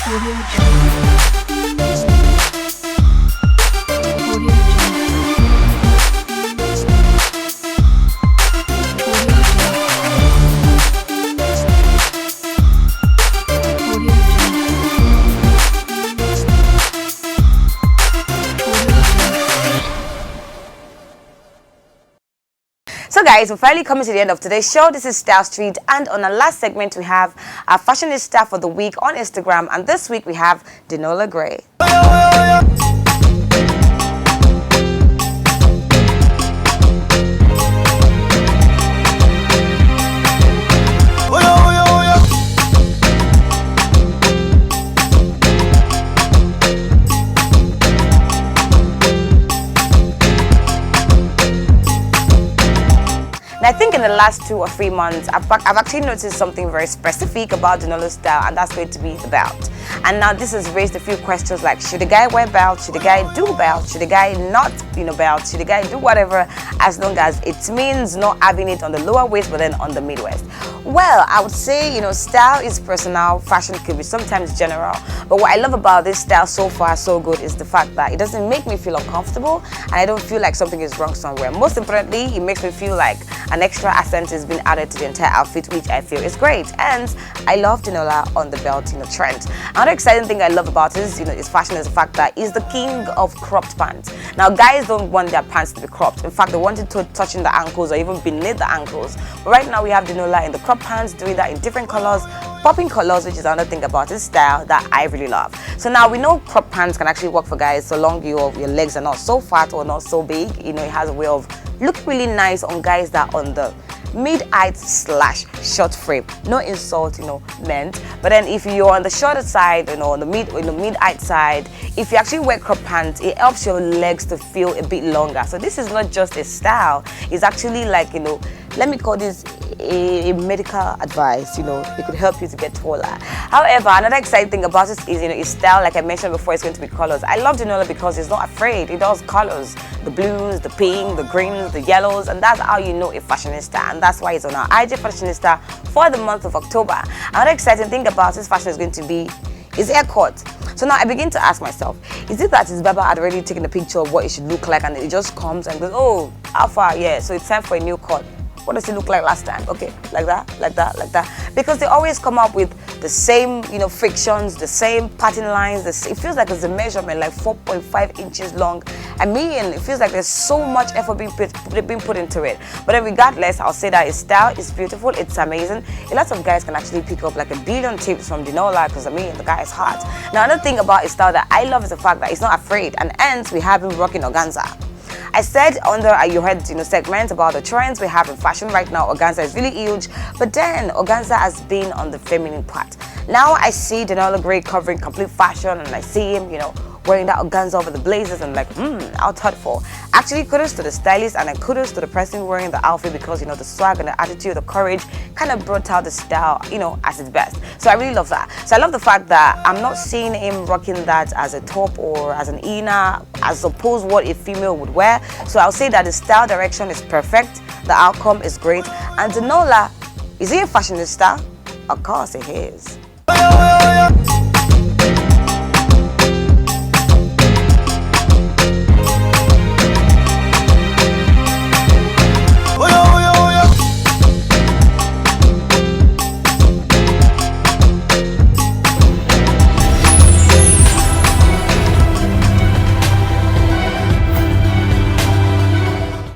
Audio Jungle. Audio So guys, we're finally coming to the end of today's show. This is Style Street, and on our last segment we have our Fashionista for the week on Instagram, and this week we have Denola Gray. And I think in the last 2 or 3 months, I've actually noticed something very specific about Denola's style, and that's going to be the belt. And now this has raised a few questions like, should a guy wear belt? Should a guy do belt? Should a guy not, belt? Should a guy do whatever as long as it means not having it on the lower waist but then on the mid-waist? Well, I would say, style is personal, fashion could be sometimes general. But what I love about this style so far so good is the fact that it doesn't make me feel uncomfortable and I don't feel like something is wrong somewhere. Most importantly, it makes me feel like an extra accent has been added to the entire outfit, which I feel is great. And I love Denola on the belt, trend. Another exciting thing I love about his fashion is the fact that he's the king of cropped pants. Now, guys don't want their pants to be cropped. In fact, they want it to touching the ankles or even beneath the ankles. But right now we have Denola in the cropped pants, doing that in different colors, popping colors, which is another thing about his style that I really love. So now we know cropped pants can actually work for guys so long your legs are not so fat or not so big. It has a way of looking really nice on guys that are on the mid-height / short frame. No insult, meant. But then if you're on the shorter side, on the mid-height side, if you actually wear crop pants, it helps your legs to feel a bit longer. So this is not just a style. It's actually like, let me call this a medical advice. It could help you to get taller. However, another exciting thing about this is, his style, like I mentioned before, it's going to be colors. I love Denola because he's not afraid. He does colors, the blues, the pink, the greens, the yellows, and that's how you know a fashionista. And that's why he's on our IG Fashionista for the month of October. Another exciting thing about his fashion is going to be his haircut. So now I begin to ask myself, is it that his barber had already taken a picture of what it should look like and it just comes and goes, oh, how far? Yeah, so it's time for a new cut. What does it look like last time? Okay, like that, like that, like that. Because they always come up with the same, frictions, the same pattern lines. It feels like it's a measurement like 4.5 inches long. I mean, it feels like there's so much effort being put into it. But then regardless, I'll say that his style is beautiful. It's amazing. A lot of guys can actually pick up like 1 billion tips from Denola because, the guy is hot. Now, another thing about his style that I love is the fact that he's not afraid. And hence, we have him rocking organza. I said under you heard segments about the trends we have in fashion right now. Organza is really huge, but then organza has been on the feminine part. Now I see Denola Gray covering complete fashion, and I see him, wearing that organza over the blazers, and like, how thoughtful. Actually, kudos to the stylist and then kudos to the person wearing the outfit because, the swag and the attitude, the courage kind of brought out the style, as its best. So I really love that. So I love the fact that I'm not seeing him rocking that as a top or as an inner, as opposed to what a female would wear. So I'll say that the style direction is perfect, the outcome is great, and Denola, is he a fashionista? Of course he is.